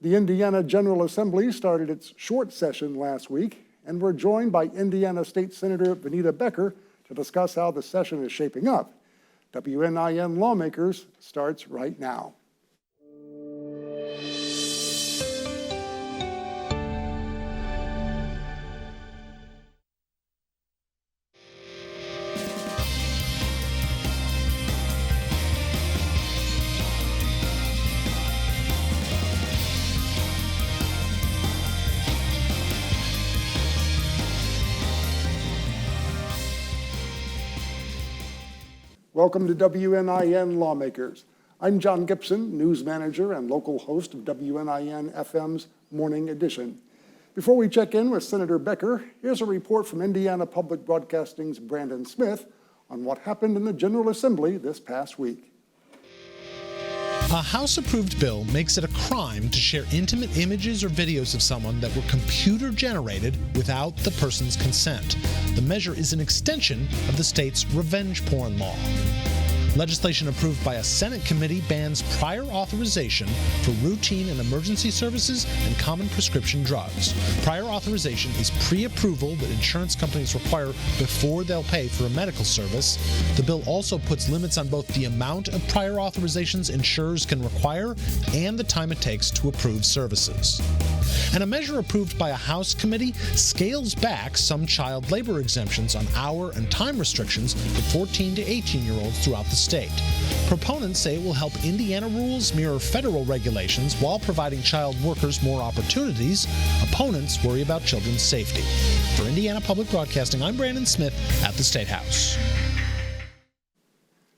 The Indiana General Assembly started its short session last week, and we're joined by Indiana State Senator Vaneta Becker to discuss how the session is shaping up. WNIN Lawmakers starts right now. Welcome to WNIN Lawmakers. I'm John Gibson, news manager and local host of WNIN FM's Morning Edition. Before we check in with Senator Becker, here's a report from Indiana Public Broadcasting's Brandon Smith on what happened in the General Assembly this past week. A House-approved bill makes it a crime to share intimate images or videos of someone that were computer-generated without the person's consent. The measure is an extension of the state's revenge porn law. Legislation approved by a Senate committee bans prior authorization for routine and emergency services and common prescription drugs. Prior authorization is pre-approval that insurance companies require before they'll pay for a medical service. The bill also puts limits on both the amount of prior authorizations insurers can require and the time it takes to approve services. And a measure approved by a House committee scales back some child labor exemptions on hour and time restrictions for 14 to 18-year-olds throughout the state. Proponents say it will help Indiana rules mirror federal regulations while providing child workers more opportunities. Opponents worry about children's safety. For Indiana Public Broadcasting, I'm Brandon Smith at the State House.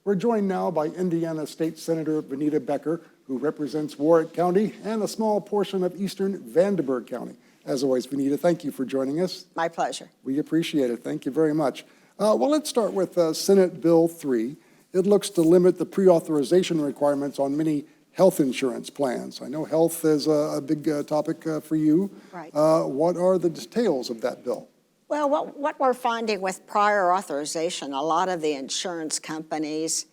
We're joined now by Indiana State Senator Vaneta Becker, who represents Warwick County and a small portion of eastern Vanderburgh County. As always, Vaneta, thank you for joining us. My pleasure. We appreciate it. Thank you very much. Well, let's start with Senate Bill 3. It looks to limit the pre-authorization requirements on many health insurance plans. I know health is a big topic for you. Right. What are the details of that bill? Well, what we're finding with prior authorization, a lot of the insurance companies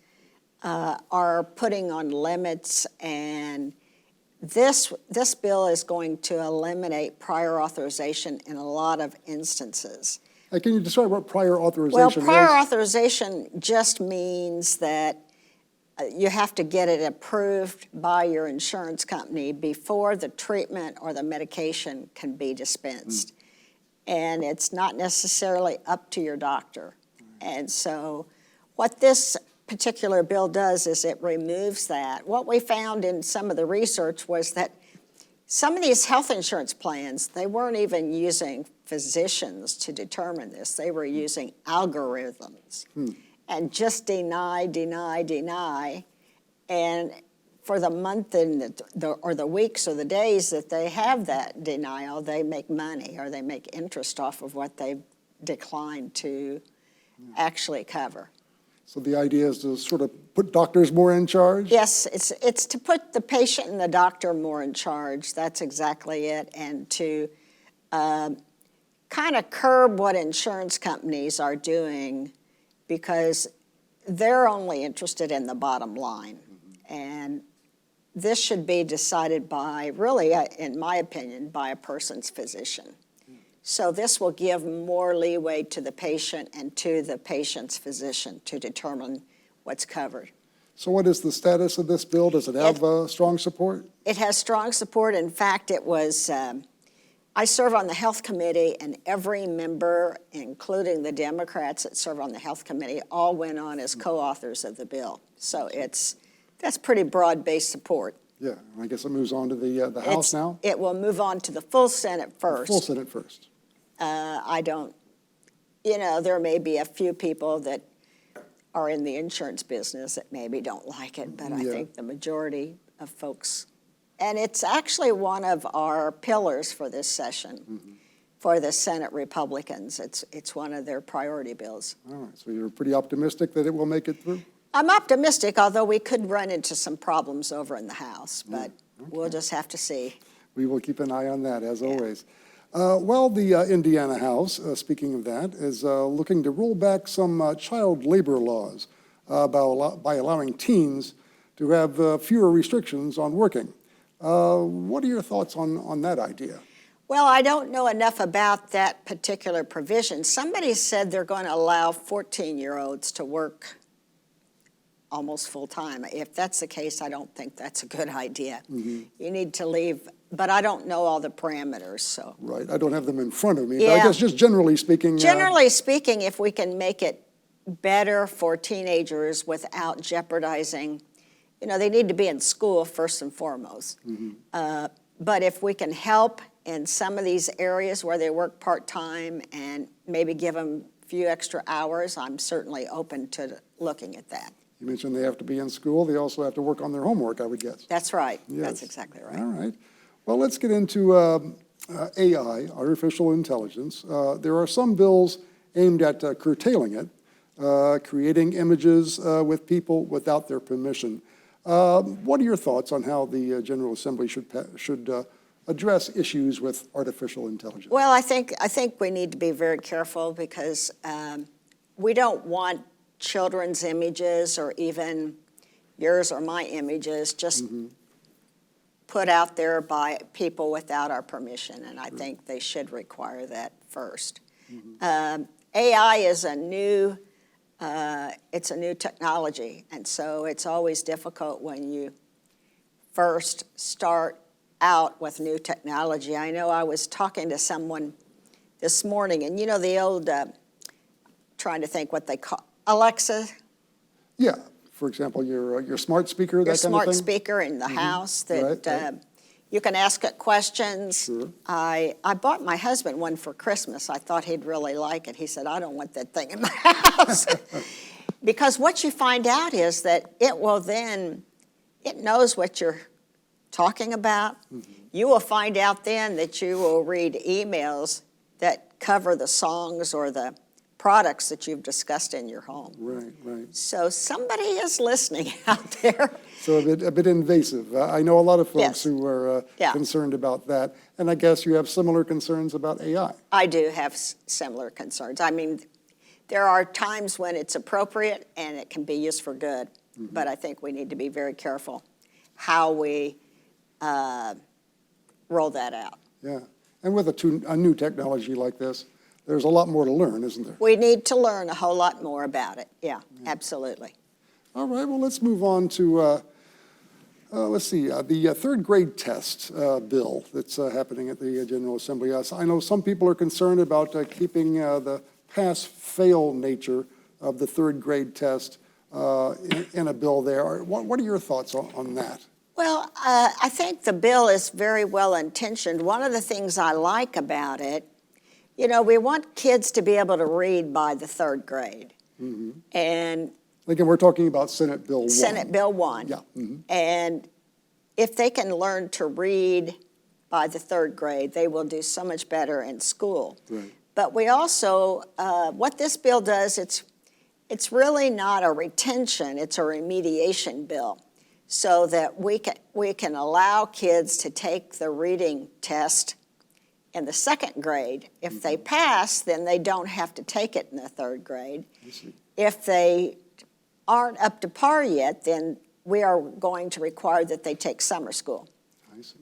are putting on limits, and this bill is going to eliminate prior authorization in a lot of instances. Can you describe what prior authorization is? Well, prior authorization just means that you have to get it approved by your insurance company before the treatment or the medication can be dispensed. And it's not necessarily up to your doctor. And so what this particular bill does is it removes that. What we found in some of the research was that some of these health insurance plans, they weren't even using physicians to determine this. They were using algorithms and just deny. And for the month and or the weeks or the days that they have that denial, they make money or they make interest off of what they declined to actually cover. So the idea is to sort of put doctors more in charge? Yes, it's to put the patient and the doctor more in charge. That's exactly it. And to kind of curb what insurance companies are doing, because they're only interested in the bottom line. And this should be decided by, really, in my opinion, by a person's physician. So this will give more leeway to the patient and to the patient's physician to determine what's covered. So what is the status of this bill? Does it have strong support? It has strong support. In fact, it was, I serve on the Health Committee, and every member, including the Democrats that serve on the Health Committee, all went on as co-authors of the bill. So that's pretty broad-based support. Yeah, I guess it moves on to the House now? It will move on to the full Senate first. Full Senate first. There may be a few people that are in the insurance business that maybe don't like it, but I think the majority of folks, and it's actually one of our pillars for this session, for the Senate Republicans. It's one of their priority bills. All right, so you're pretty optimistic that it will make it through? I'm optimistic, although we could run into some problems over in the House, but we'll just have to see. We will keep an eye on that, as always. Well, the Indiana House, speaking of that, is looking to roll back some child labor laws by allowing teens to have fewer restrictions on working. What are your thoughts on that idea? Well, I don't know enough about that particular provision. Somebody said they're going to allow 14-year-olds to work almost full-time. If that's the case, I don't think that's a good idea. You need to leave, but I don't know all the parameters, so. Right, I don't have them in front of me, but I Yeah. guess just generally speaking. Generally speaking, if we can make it better for teenagers without jeopardizing, they need to be in school first and foremost. But if we can help in some of these areas where they work part-time and maybe give them a few extra hours, I'm certainly open to looking at that. You mentioned they have to be in school. They also have to work on their homework, I would guess. That's right. Yes. That's exactly right. All right. Well, let's get into AI, artificial intelligence. There are some bills aimed at curtailing it, creating images with people without their permission. What are your thoughts on how the General Assembly should address issues with artificial intelligence? Well, I think we need to be very careful because we don't want children's images or even yours or my images just put out there by people without our permission, and I think they should require that first. AI is it's a new technology, and so it's always difficult when you first start out with new technology. I know I was talking to someone this morning, and the old, trying to think what they call, Alexa? Yeah, for example, your smart speaker, that kind of thing? Your smart speaker in the house that Right. You can ask it questions. Sure. I bought my husband one for Christmas. I thought he'd really like it. He said, I don't want that thing in my house. Because what you find out is that it knows what you're talking about. You will find out then that you will read emails that cover the songs or the products that you've discussed in your home. Right, right. So somebody is listening out there. So a bit invasive. I know a lot of folks Yes. who are Yeah. concerned about that, and I guess you have similar concerns about AI. I do have similar concerns. I mean, there are times when it's appropriate and it can be used for good, but I think we need to be very careful how we roll that out. Yeah, and with a new technology like this, there's a lot more to learn, isn't there? We need to learn a whole lot more about it. Yeah, absolutely. All right, well, let's move on to, let's see, the third grade test bill that's happening at the General Assembly. I know some people are concerned about keeping the pass-fail nature of the third grade test in a bill there. What are your thoughts on that? Well, I think the bill is very well intentioned. One of the things I like about it, we want kids to be able to read by the third grade. And Again, we're talking about Senate Bill 1. Senate Bill 1. Yeah. And if they can learn to read by the third grade, they will do so much better in school. Right. But we also, what this bill does, it's really not a retention, it's a remediation bill, so that we can allow kids to take the reading test in the second grade. If they pass, then they don't have to take it in the third grade. If they aren't up to par yet, then we are going to require that they take summer school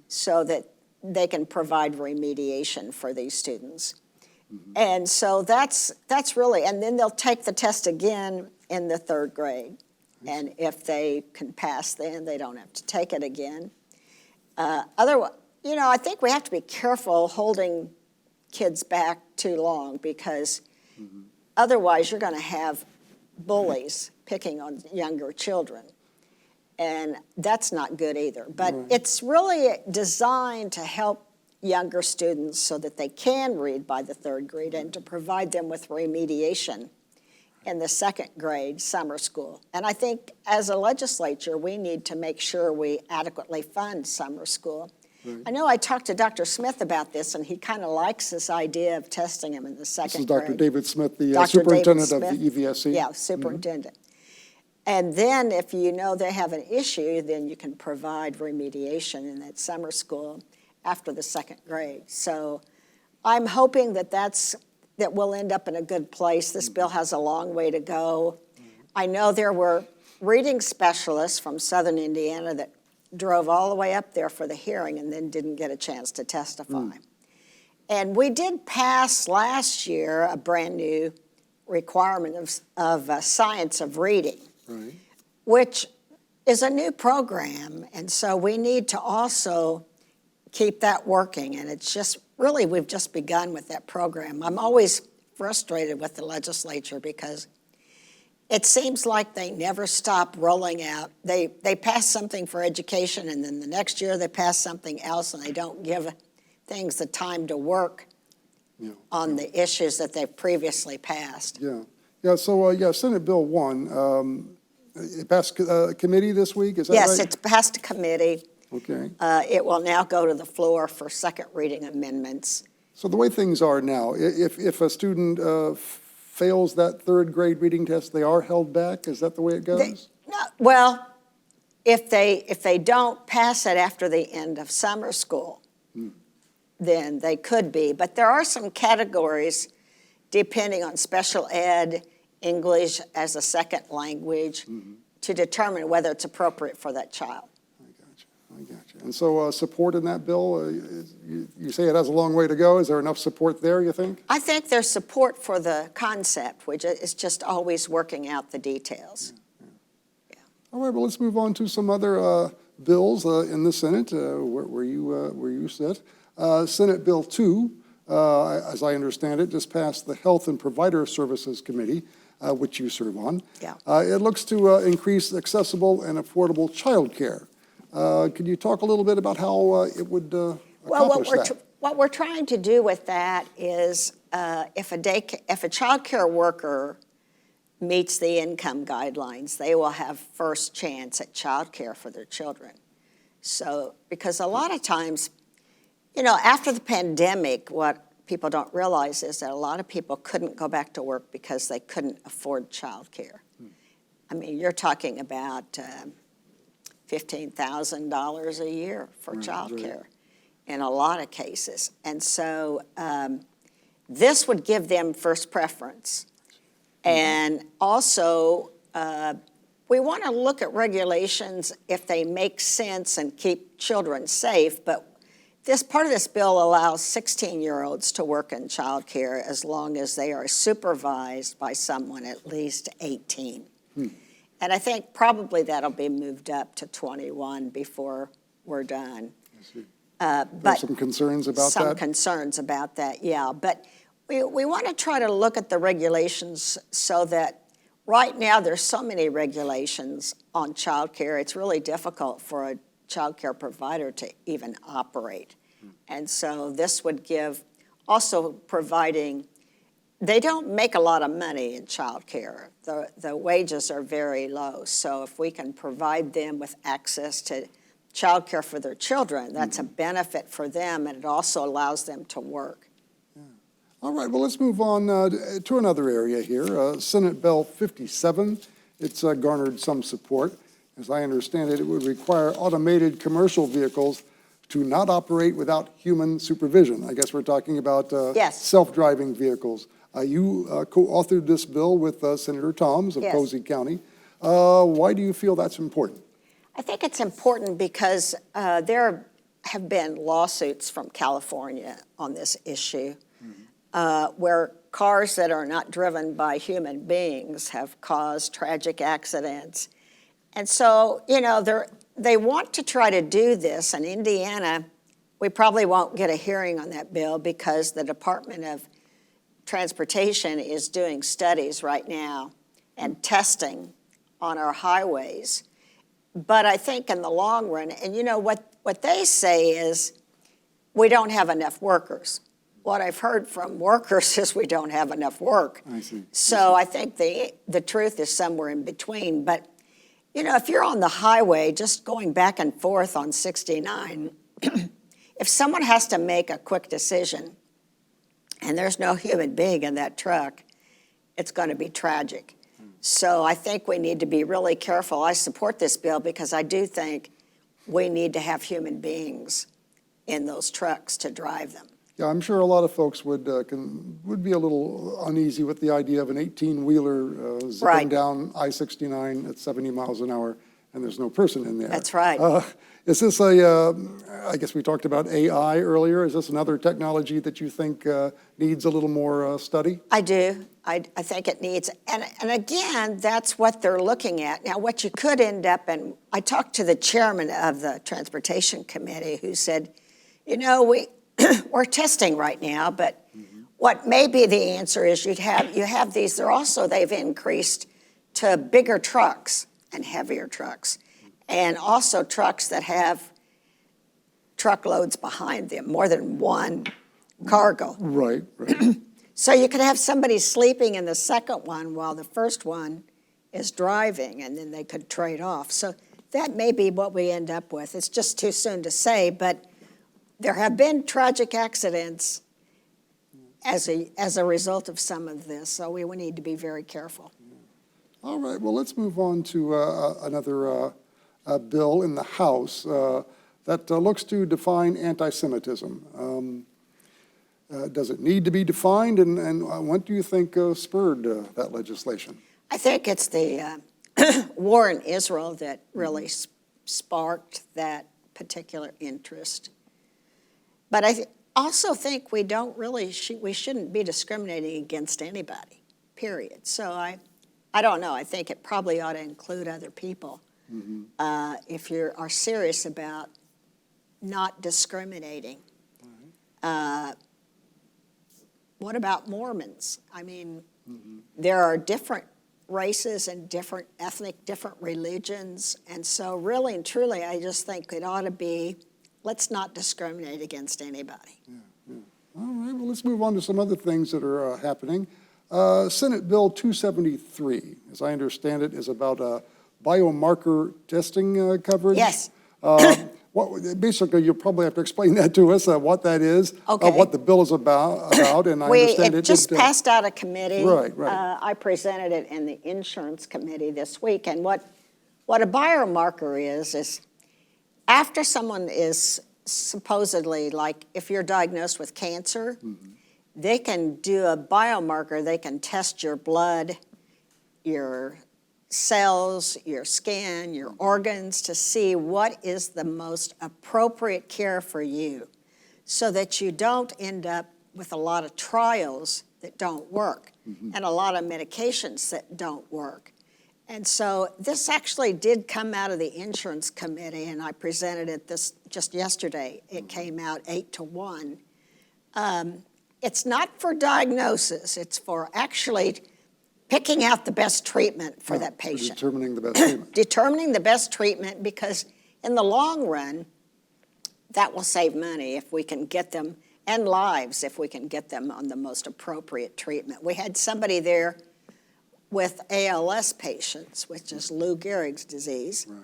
so that they can provide remediation for these students. And so that's really, and then they'll take the test again in the third grade. And if they can pass, then they don't have to take it again. Otherwise, I think we have to be careful holding kids back too long because otherwise you're going to have bullies picking on younger children. And that's not good either. But it's really designed to help younger students so that they can read by the third grade and to provide them with remediation in the second grade summer school. And I think as a legislature, we need to make sure we adequately fund summer school. I know I talked to Dr. Smith about this, and he kind of likes this idea of testing them in the second grade. This is Dr. David Smith, the Dr. superintendent David of the Smith. EVSC. Yeah, superintendent. And then if you know they have an issue, then you can provide remediation in that summer school after the second grade. So I'm hoping that we'll end up in a good place. This bill has a long way to go. I know there were reading specialists from Southern Indiana that drove all the way up there for the hearing and then didn't get a chance to testify. And we did pass last year a brand-new requirement of science of reading, Right. which is a new program, and so we need to also keep that working, and it's just, really, we've just begun with that program. I'm always frustrated with the legislature because it seems like they never stop rolling out. They pass something for education, and then the next year they pass something else, and they don't give things the time to work on the issues that they've previously passed. Yeah. So Senate Bill 1, it passed committee this week. Is that right? Yes, it's passed a committee. Okay. It will now go to the floor for second reading amendments. So the way things are now, if a student fails that third grade reading test, they are held back? Is that the way it goes? Well, if they don't pass it after the end of summer school, then they could be. But there are some categories, depending on special ed, English as a second language, to determine whether it's appropriate for that child. I got you. And so support in that bill, you say it has a long way to go. Is there enough support there, you think? I think there's support for the concept, which is just always working out the details. Yeah. All right, well, let's move on to some other bills in the Senate where you sit. Senate Bill 2, as I understand it, just passed the Health and Provider Services Committee, which you serve on. Yeah. It looks to increase accessible and affordable child care. Could you talk a little bit about how it would accomplish that? What we're trying to do with that is if a child care worker meets the income guidelines, they will have first chance at child care for their children. So, because a lot of times, after the pandemic, what people don't realize is that a lot of people couldn't go back to work because they couldn't afford child care. I mean, you're talking about $15,000 a year for child care in a lot of cases. And so this would give them first preference. And also, we want to look at regulations if they make sense and keep children safe, but part of this bill allows 16-year-olds to work in child care as long as they are supervised by someone at least 18. And I think probably that'll be moved up to 21 before we're done. I see. But some concerns about that? Some concerns about that, yeah. But we want to try to look at the regulations so that right now there's so many regulations on child care, it's really difficult for a child care provider to even operate. And so this would give, also providing, they don't make a lot of money in child care. The wages are very low. So if we can provide them with access to child care for their children, that's a benefit for them, and it also allows them to work. Yeah. All right, well, let's move on to another area here. Senate Bill 57, it's garnered some support. As I understand it, it would require automated commercial vehicles to not operate without human supervision. I guess we're talking about Yes. self-driving vehicles. You co-authored this bill with Senator Toms of Yes. Posey County. Why do you feel that's important? I think it's important because there have been lawsuits from California on this issue where cars that are not driven by human beings have caused tragic accidents. And so, they want to try to do this. In Indiana, we probably won't get a hearing on that bill because the Department of Transportation is doing studies right now and testing on our highways. But I think in the long run, and what they say is we don't have enough workers. What I've heard from workers is we don't have enough work. I see. So I think the truth is somewhere in between. But, if you're on the highway just going back and forth on 69, if someone has to make a quick decision and there's no human being in that truck, it's going to be tragic. So I think we need to be really careful. I support this bill because I do think we need to have human beings in those trucks to drive them. Yeah, I'm sure a lot of folks would be a little uneasy with the idea of an 18-wheeler zipping Right. down I-69 at 70 miles an hour and there's no person in there. That's right. Is this I guess we talked about AI earlier. Is this another technology that you think needs a little more study? I do. I think it needs, and again, that's what they're looking at. Now, what you could end up, and I talked to the chairman of the Transportation Committee who said, we're testing right now, but what may be the answer is you have these, they've increased to bigger trucks and heavier trucks, and also trucks that have truckloads behind them, more than one cargo. Right. So you could have somebody sleeping in the second one while the first one is driving, and then they could trade off. So that may be what we end up with. It's just too soon to say, but there have been tragic accidents as a result of some of this, so we need to be very careful. All right, well, let's move on to another bill in the House that looks to define anti-Semitism. Does it need to be defined, and what do you think spurred that legislation? I think it's the war in Israel that really sparked that particular interest. But I also think we shouldn't be discriminating against anybody, period. So I don't know. I think it probably ought to include other people if you are serious about not discriminating. What about Mormons? I mean, there are different races and different different religions. And so really and truly, I just think it ought to be, let's not discriminate against anybody. Yeah. All right, well, let's move on to some other things that are happening. Senate Bill 273, as I understand it, is about biomarker testing coverage. Yes. Basically, you'll probably have to explain that to us, what that is, Okay. what the bill is about, and I understand it just passed out of committee. Right. I presented it in the Insurance Committee this week, and what a biomarker is after someone is supposedly, like if you're diagnosed with cancer, they can do a biomarker. They can test your blood, your cells, your skin, your organs to see what is the most appropriate care for you so that you don't end up with a lot of trials that don't work and a lot of medications that don't work. And so this actually did come out of the Insurance Committee, and I presented it just yesterday. It came out 8-1. It's not for diagnosis. It's for actually picking out the best treatment for that patient. Determining the best treatment. Determining the best treatment, because in the long run, that will save money if we can get them, and lives if we can get them on the most appropriate treatment. We had somebody there with ALS patients, which is Lou Gehrig's disease. Right.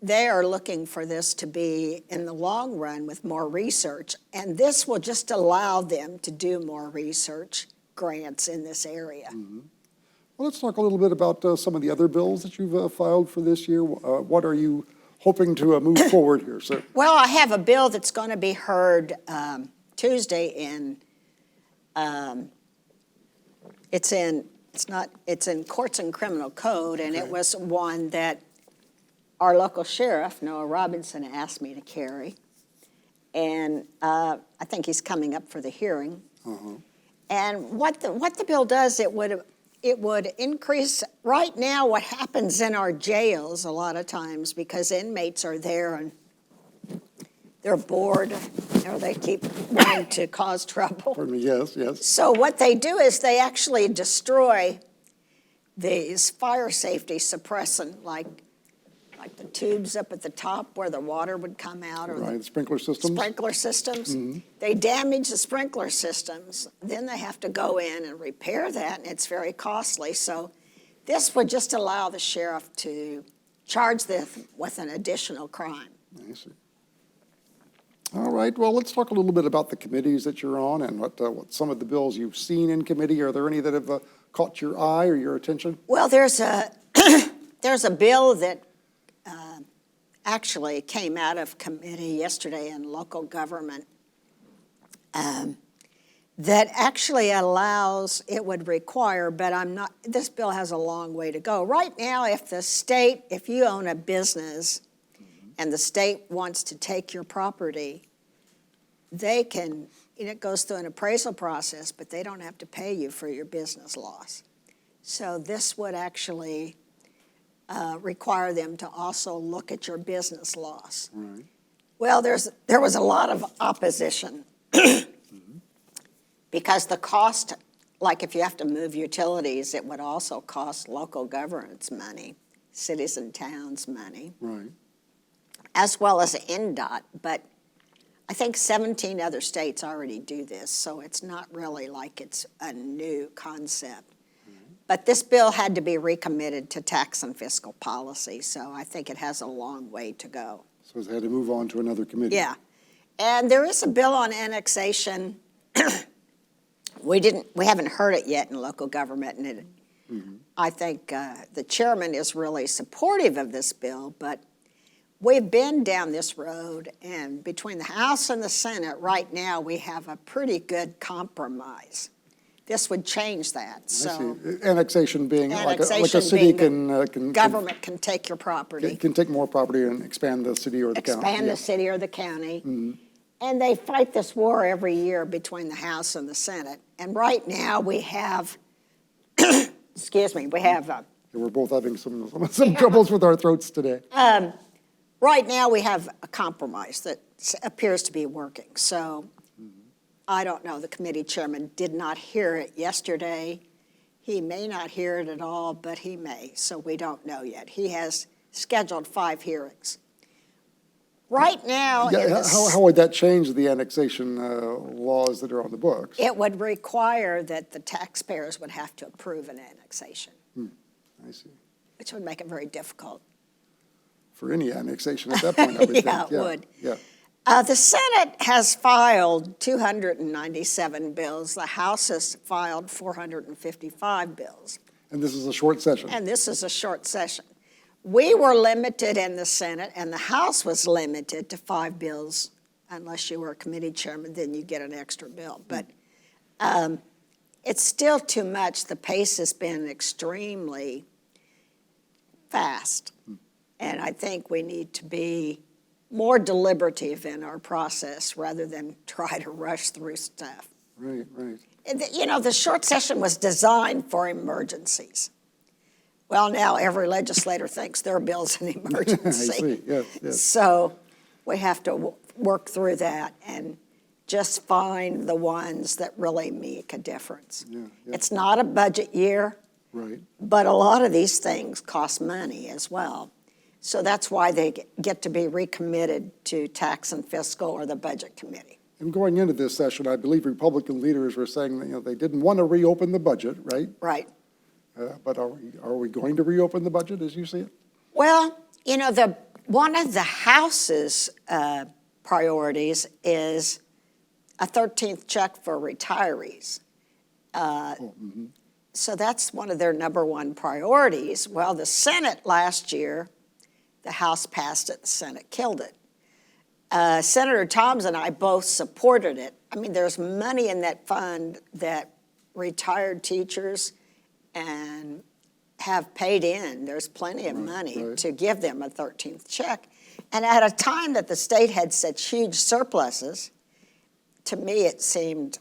They are looking for this to be, in the long run, with more research, and this will just allow them to do more research grants in this area. Well, let's talk a little bit about some of the other bills that you've filed for this year. What are you hoping to move forward here, sir? Well, I have a bill that's going to be heard Tuesday it's in Courts and Criminal Code, and it was one that our local sheriff, Noah Robinson, asked me to carry. And I think he's coming up for the hearing. And what the bill does, it would increase, right now what happens in our jails a lot of times, because inmates are there and they're bored, or they keep wanting to cause trouble. Pardon me, yes. So what they do is they actually destroy these fire safety suppressant, like the tubes up at the top where the water would come out, or Right, sprinkler systems. Sprinkler systems. They damage the sprinkler systems. Then they have to go in and repair that, and it's very costly. So this would just allow the sheriff to charge them with an additional crime. I see. All right, well, let's talk a little bit about the committees that you're on and what some of the bills you've seen in committee. Are there any that have caught your eye or your attention? Well, there's a bill that actually came out of committee yesterday in local government that actually allows, it would require, but this bill has a long way to go. Right now, if you own a business and the state wants to take your property, they can, it goes through an appraisal process, but they don't have to pay you for your business loss. So this would actually require them to also look at your business loss. Right. Well, there was a lot of opposition because the cost, like if you have to move utilities, it would also cost local governments money, cities and towns money, Right. as well as NDOT. But I think 17 other states already do this, so it's not really like it's a new concept. But this bill had to be recommitted to tax and fiscal policy, so I think it has a long way to go. So it had to move on to another committee. Yeah. And there is a bill on annexation. We haven't heard it yet in local government, and I think the chairman is really supportive of this bill, but we've been down this road, and between the House and the Senate, right now, we have a pretty good compromise. This would change that, so. I see. Annexation being like a Annexation city being government can take your property. can take more property and expand the city or the county. Expand the city or the county. And they fight this war every year between the House and the Senate. And right now we have, excuse me, we have. Yeah, we're both having some troubles with our throats today. Right now we have a compromise that appears to be working. So I don't know, the committee chairman did not hear it yesterday. He may not hear it at all, but he may, so we don't know yet. He has scheduled 5 hearings. Right now, How would that change the annexation laws that are on the books? it would require that the taxpayers would have to approve an annexation, I see. which would make it very difficult. For any annexation at that point, I would think. Yeah, it would. Yeah. The Senate has filed 297 bills. The House has filed 455 bills. And this is a short session. And this is a short session. We were limited in the Senate, and the House was limited to 5 bills. Unless you were a committee chairman, then you get an extra bill. But it's still too much. The pace has been extremely fast. And I think we need to be more deliberative in our process rather than try to rush through stuff. Right, right. You know, the short session was designed for emergencies. Well, now every legislator thinks their bill's an emergency. I see, yes, yes. So we have to work through that and just find the ones that really make a difference. Yeah, yeah. It's not a budget year, Right. but a lot of these things cost money as well. So that's why they get to be recommitted to tax and fiscal or the budget committee. And going into this session, I believe Republican leaders were saying that, they didn't want to reopen the budget, right? Right. But are we going to reopen the budget as you see it? Well, one of the House's priorities is a 13th check for retirees. So that's one of their number one priorities. Well, the Senate last year, the House passed it, the Senate killed it. Senator Thomas and I both supported it. I mean, there's money in that fund that retired teachers and have paid in. There's plenty of money to give them a 13th check. And at a time that the state had such huge surpluses, to me it seemed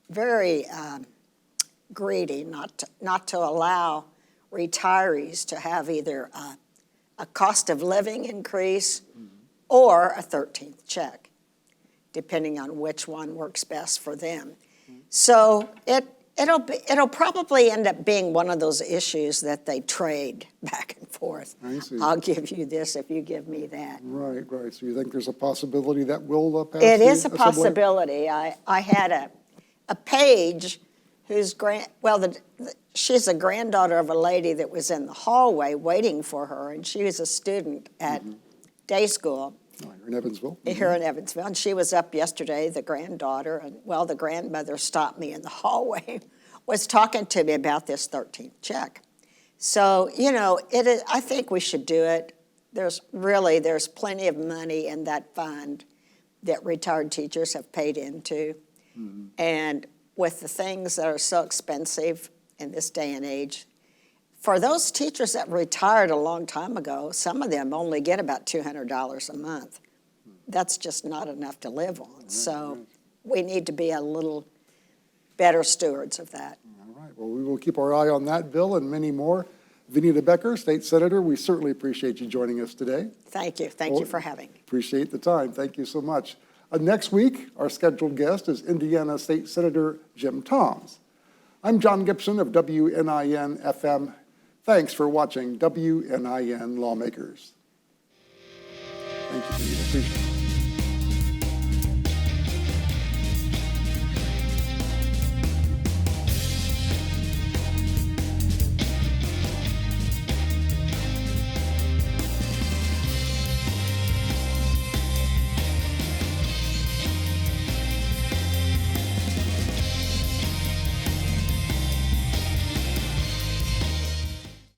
very greedy not to allow retirees to have either a cost of living increase or a 13th check, depending on which one works best for them. So it'll probably end up being one of those issues that they trade back and forth. I see. I'll give you this if you give me that. Right, right. So you think there's a possibility that will pass? It the is a Assembly? possibility. I had a page whose she's a granddaughter of a lady that was in the hallway waiting for her, and she was a student at day school. Oh, you're in Evansville? Here in Evansville, and she was up yesterday, the granddaughter, and the grandmother stopped me in the hallway, was talking to me about this 13th check. So, I think we should do it. There's plenty of money in that fund that retired teachers have paid into. And with the things that are so expensive in this day and age, for those teachers that retired a long time ago, some of them only get about $200 a month. That's just not enough to live on. So we need to be a little better stewards of that. All right, well, we will keep our eye on that bill and many more. Vaneta Becker, State Senator, we certainly appreciate you joining us today. Thank you. Thank you for having me. Appreciate the time. Thank you so much. Next week, our scheduled guest is Indiana State Senator Jim Toms. I'm John Gibson of WNIN FM. Thanks for watching WNIN Lawmakers. Thank you, Vaneta. Appreciate it.